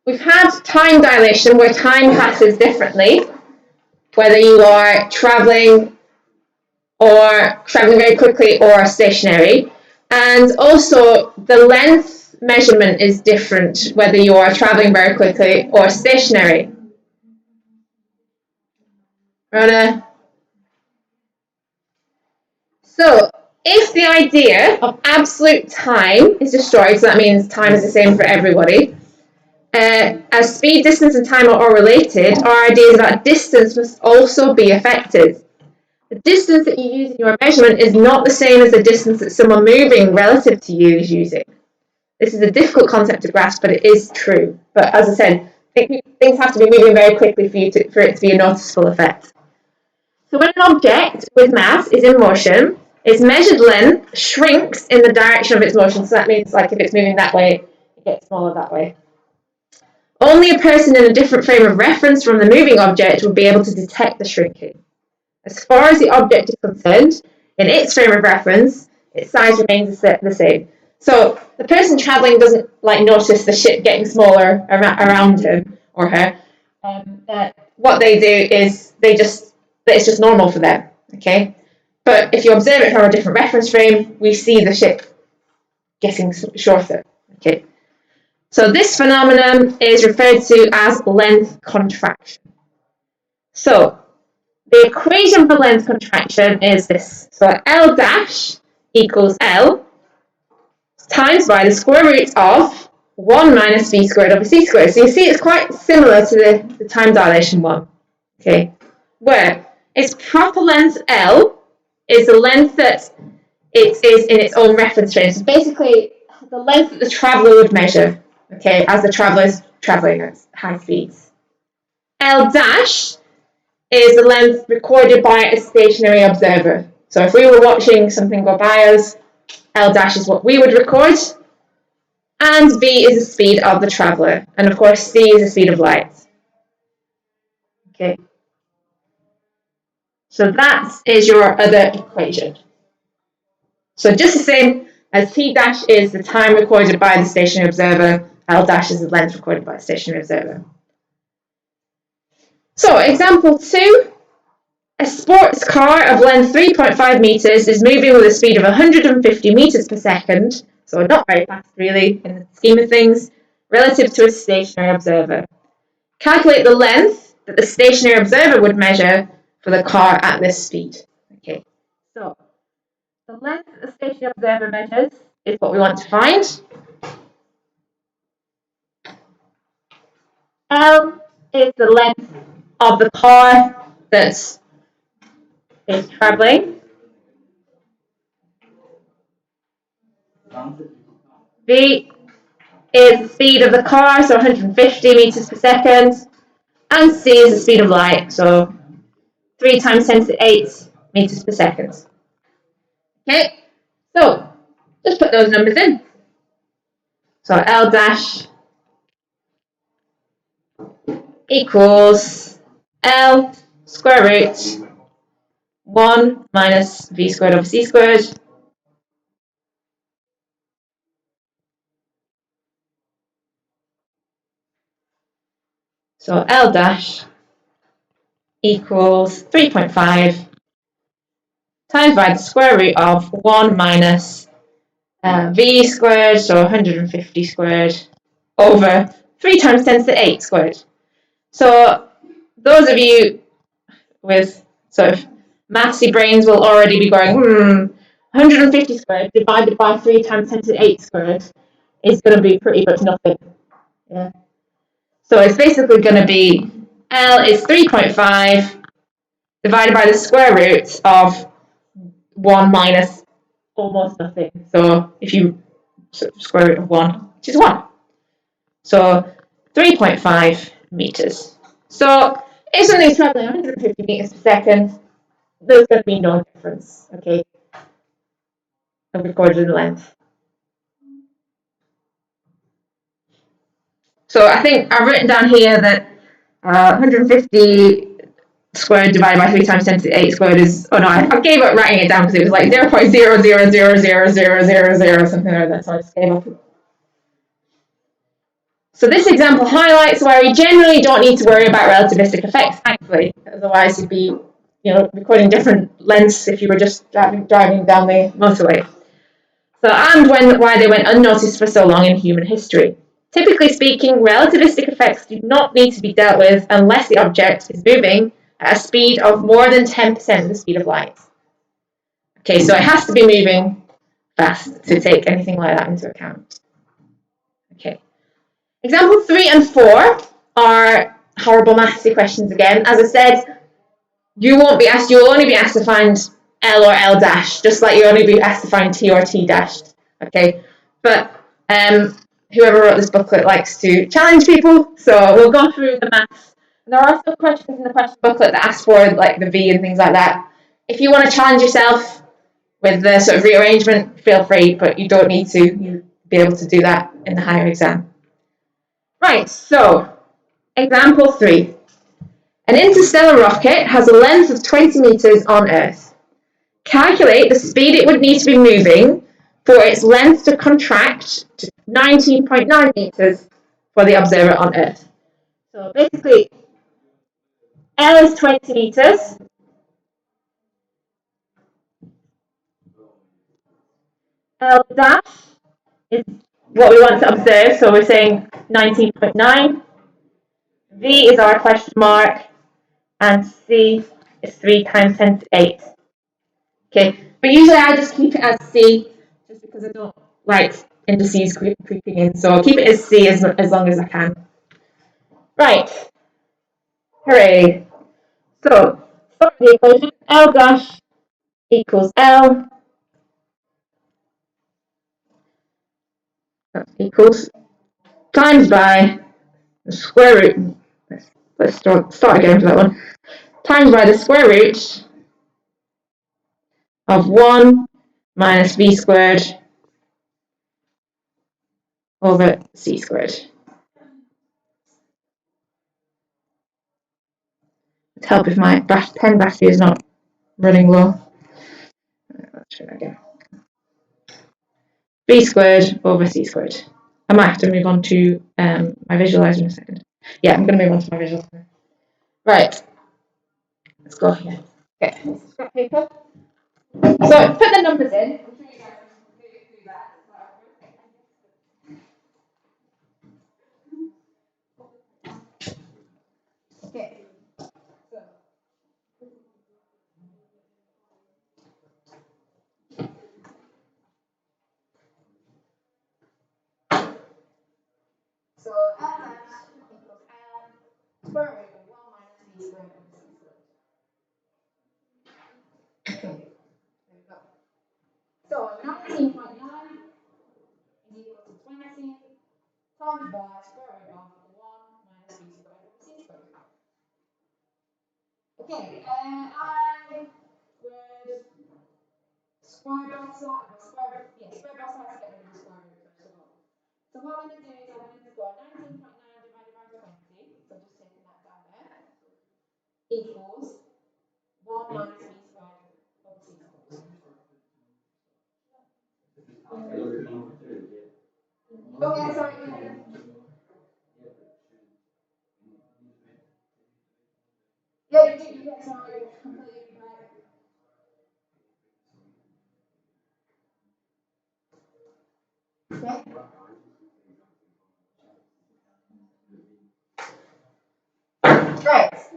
we've had time dilation where time passes differently, whether you are traveling very quickly or stationary. And also the length measurement is different whether you are traveling very quickly or stationary. Rona? So if the idea of absolute time is destroyed, so that means time is the same for everybody, as speed, distance, and time are all related, our ideas about distance must also be affected. The distance that you use in your measurement is not the same as the distance that someone moving relative to you is using. This is a difficult concept to grasp, but it is true. But as I said, things have to be moving very quickly for it to be a noticeable effect. So when an object with mass is in motion, its measured length shrinks in the direction of its motion. So that means, like, if it's moving that way, it gets smaller that way. Only a person in a different frame of reference from the moving object will be able to detect the shrinking. As far as the object is concerned, in its frame of reference, its size remains the same. So the person traveling doesn't notice the ship getting smaller around him or her. What they do is it's just normal for them. Okay, but if you observe it from a different reference frame, we see the ship getting shorter. Okay, so this phenomenon is referred to as length contraction. So the equation for length contraction is this. So L dash equals L times by the square root of 1 minus v squared over c squared. So you see it's quite similar to the time dilation one. Okay, where its proper length L is the length that it is in its own reference frame. So basically the length that the traveller would measure, okay, as the traveller is travelling at high speeds. L dash is the length recorded by a stationary observer. So if we were watching something go by us, L dash is what we would record, and v is the speed of the traveller, and of course c is the speed of light. Okay, so that is your other equation. So just the same as t dash is the time recorded by the stationary observer, L dash is the length recorded by the stationary observer. So example 2. A sports car of length 3.5 meters is moving with a speed of 150 meters per second, so not very fast really in the scheme of things, relative to a stationary observer. Calculate the length that the stationary observer would measure for the car at this speed. Okay, so the length that the stationary observer measures is what we want to find. L is the length of the car that is traveling. V is the speed of the car, so 150 meters per second, and c is the speed of light, so 3 times 10 to the 8 meters per second. Okay, so just put those numbers in. So L dash equals L square root 1 minus v squared over c squared. So L dash equals 3.5 times by the square root of 1 minus v squared, so 150 squared, over 3 times 10 to the 8 squared. So those of you with sort of mathsy brains will already be going, 150 squared divided by 3 times 10 to the 8 squared is going to be pretty much nothing. Yeah. So it's basically going to be L is 3.5 divided by the square root of 1 minus almost nothing. So if you square root of 1, which is 1. So 3.5 meters. So if something's traveling 150 meters per second, there's going to be no difference, okay, of recorded length. So I think I've written down here that 150 squared divided by 3 times 10 to the 8 squared is, oh no, I gave up writing it down because it was like 0.0000000 something like that, so I just gave up. So this example highlights why we generally don't need to worry about relativistic effects, thankfully. Otherwise you'd be, recording different lengths if you were just driving down the motorway. So, and why they went unnoticed for so long in human history. Typically speaking, relativistic effects do not need to be dealt with unless the object is moving at a speed of more than 10% of the speed of light. Okay, so it has to be moving fast to take anything like that into account. Okay. Example 3 and 4 are horrible mathsy questions again. As I said, you'll only be asked to find L or L dash, just like you'll only be asked to find T or T dashed. Okay, but whoever wrote this booklet likes to challenge people, so we'll go through the maths. There are some questions in the question booklet that ask for like the V and things like that. If you want to challenge yourself with the sort of rearrangement, feel free, but you don't need to. You'll be able to do that in the higher exam. Right, so example 3. An interstellar rocket has a length of 20 meters on Earth. Calculate the speed it would need to be moving for its length to contract to 19.9 meters for the observer on Earth. So basically, L is 20 meters. L dash is what we want to observe, so we're saying 19.9. V is our question mark, and C is 3 times 10 to 8. Okay, but usually I just keep it as C, just because I don't like indices creeping in, so I'll keep it as C as long as I can. Right, hooray. So, start the equation, L dash equals L equals times by the square root, let's start again for that one, times by the square root of 1 minus V squared over C squared. It'd help if my pen battery is not running low. Let's try that again. B squared over C squared. I might have to move on to my visualizer in a second. Yeah, I'm going to move on to my visualizer. Right, let's go here. Okay, scrap paper. So put the numbers in. I'm sure you guys can do that. Okay. So L dash equals L square root of 1 minus V squared over C squared. Okay, there we go. So 19.9 is equal to 20 times by square root of 1 minus V squared over C squared. Okay, I would square both sides, square both sides to get rid of the square root first of all. So what I'm going to do is I'm going to go 19.9 divided by 20, so just taking that down there, equals 1 minus V squared over C squared. Okay, sorry, again. Yeah, you get sorry, completely right. Okay. Right, so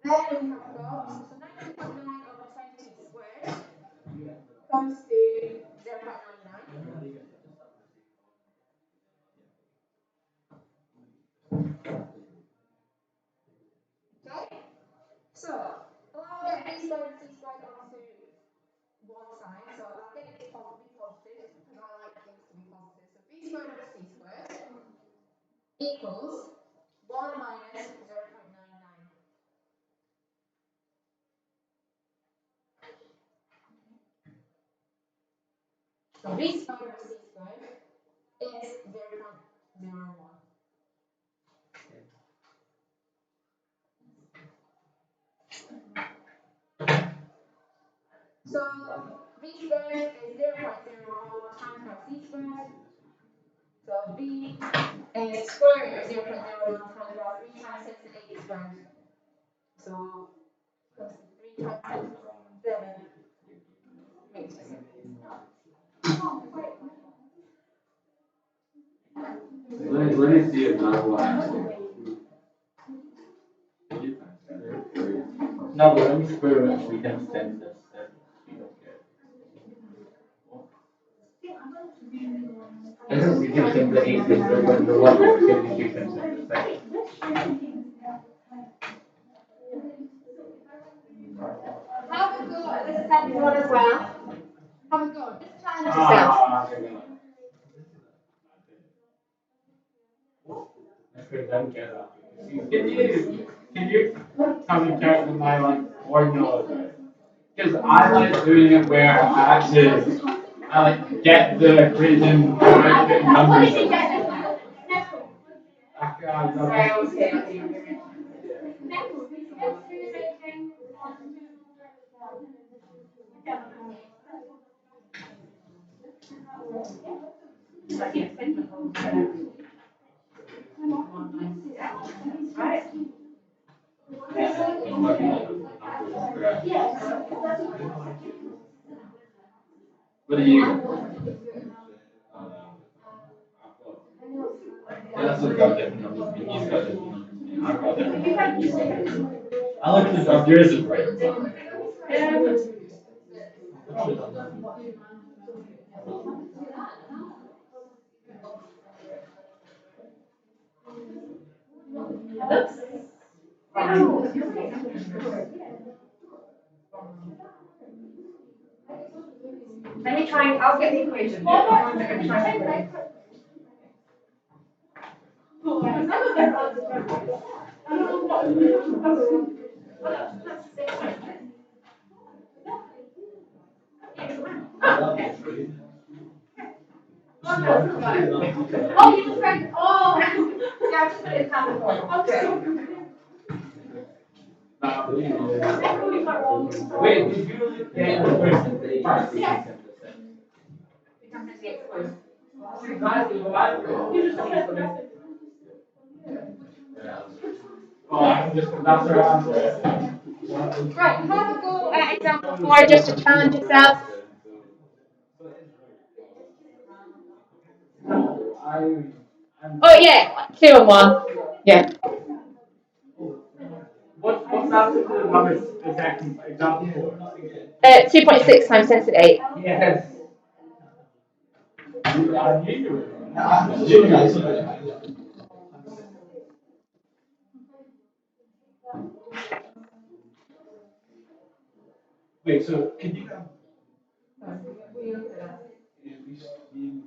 then we have got, so 19.9 over 20 squared comes to 0.99. Okay, so I'll get B squared and C squared onto one side, so I'll get it to be positive because I like things to be positive. So B squared over C squared equals 1 minus 0.99. So B squared over C squared is 0.01. So V squared is 0.01 times by C squared. Square root of 0.01 times 3 times 10 to the 8 squared. So 3 times 10 to the 7 makes it 7. What is the another one? No, but let me square root 3 times 10 to the 7. You don't get. I know 3 times 10 to the 8 is the one over 73 times 10 to the second. Have a go at the second one as well. Have a go. Just challenge yourself. Can you tell me character my like ordinal? Because I like doing it where I like get the equation numbers. Right, okay. What do you? That's what got different numbers. He's got different numbers. I've got different numbers. I like to drop yours is right. Let me try and I'll get the equation. Let me try and get it. Oh, you just read. Oh, yeah, I just put it in tab before. Okay. Wait, did you get the first part? Yeah. Become 58 squared. Oh, I'm just that's our answer. Right, have a go at example 4 just to challenge yourself. Oh yeah, 2 and 1. Yeah. What's after the numbers exactly example four? 2.6 times 10 to the 8. Yes. I knew you were. Wait, so can you at least see the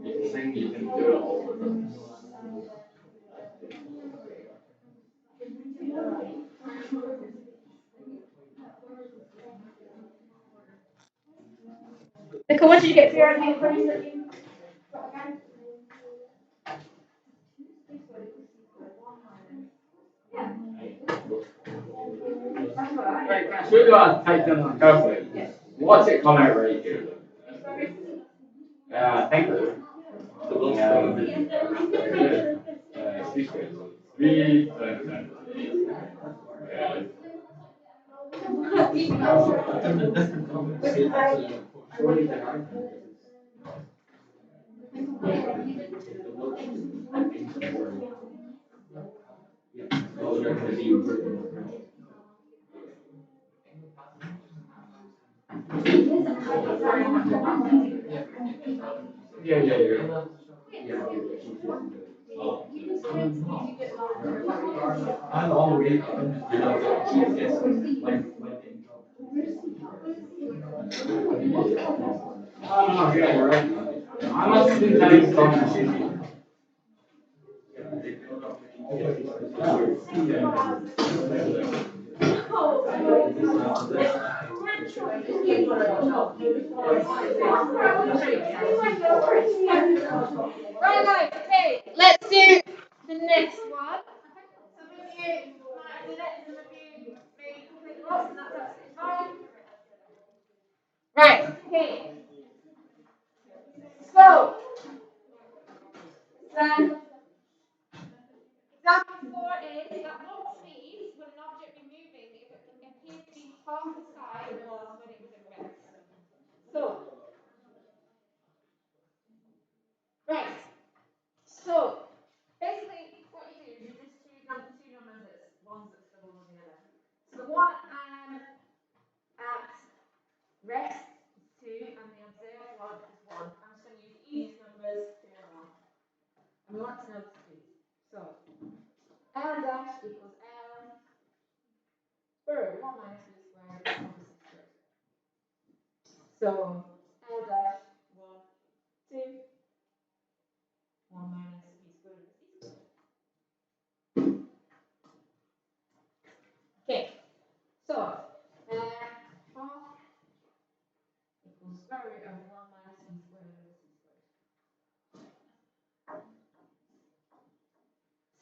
you're saying you can do it all with them. Nicole, what did you get for your equation that you Right, can I show you what I typed in on the calculator? What's it come out right here? Thank you. C squared. 3 times 10 to the 8. Yeah. Oh no, yeah, you're right. I must have been telling something. Right, okay, let's do the next one. Some of you might have done it, some of you may complete lots, and that's absolutely fine. Right, okay. So, example 4 is at what speed will an object be moving if it appears to be half the size it was when it was at rest? So, right. So, basically, what you do is you just choose two numbers that's ones that's double than the other. So the one at rest is 2 and the observed one is 1. I'm just going to use the easiest numbers, 2 and 1. And we want to know the speed. So L dash equals L squared 1 minus V squared over C squared. So L dash 1, 2, 1 minus V squared over C squared. Okay, so half equals square root of 1 minus V squared over C squared.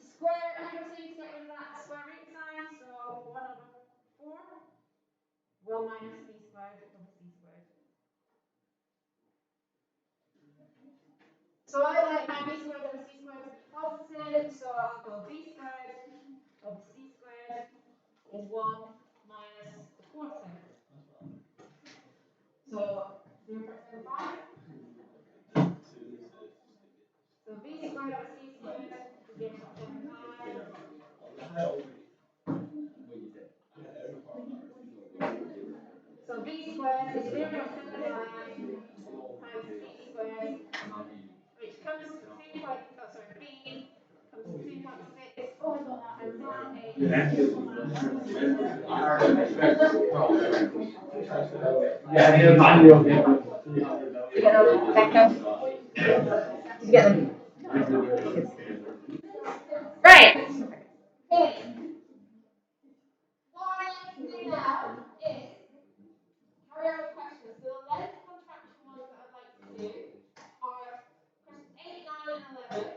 Square, everyone seems to get rid of that square root sign, so 1 over 4, 1 minus V squared over C squared. So I like my V squared over C squared to be positive, so I'll go V squared over C squared is 1 minus the 4th term. So 0.75. So V squared over C squared is 0.75. So V squared is 0.75 times C squared, which comes to 2. B comes to 2.6 and Yeah, they're manual. You get those, Becca? Did you get them? Right. Okay. What I like to do now is carry on with questions. So the less contractual ones that I'd like to do are questions 8, 9, and 11,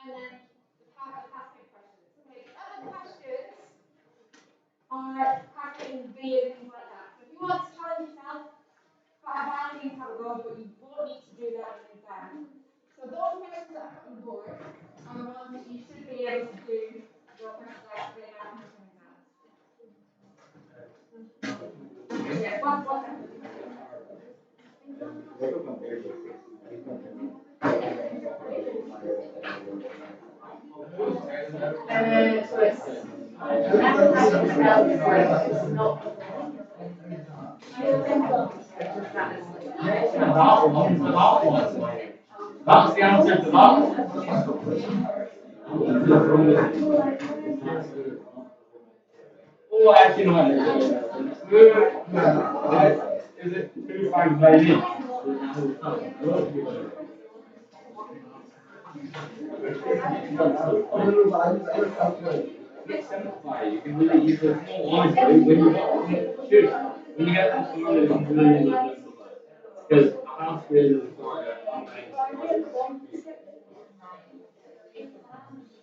and then the passing questions. Okay, the other questions are calculating V and things like that. So if you want to challenge yourself, by all means have a go, but you won't need to do that in the exam. So those questions that I put on the board are the ones that you should be able to do the questions I put in our future exams. Yeah, one second. So it's That's the answer to that Oh, actually, no, is it 2.98? Simplify. You can really use it. Honestly, when you get to formula, you can really use it. Because half squared is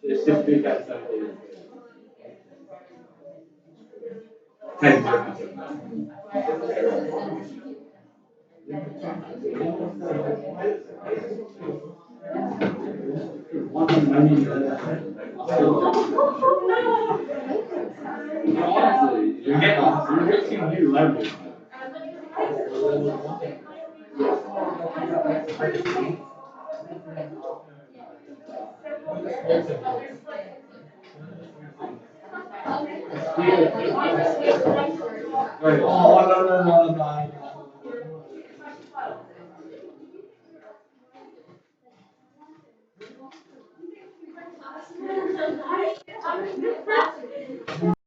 it's just 3 times 7. Honestly, you're reaching new levels. Right. Oh, no.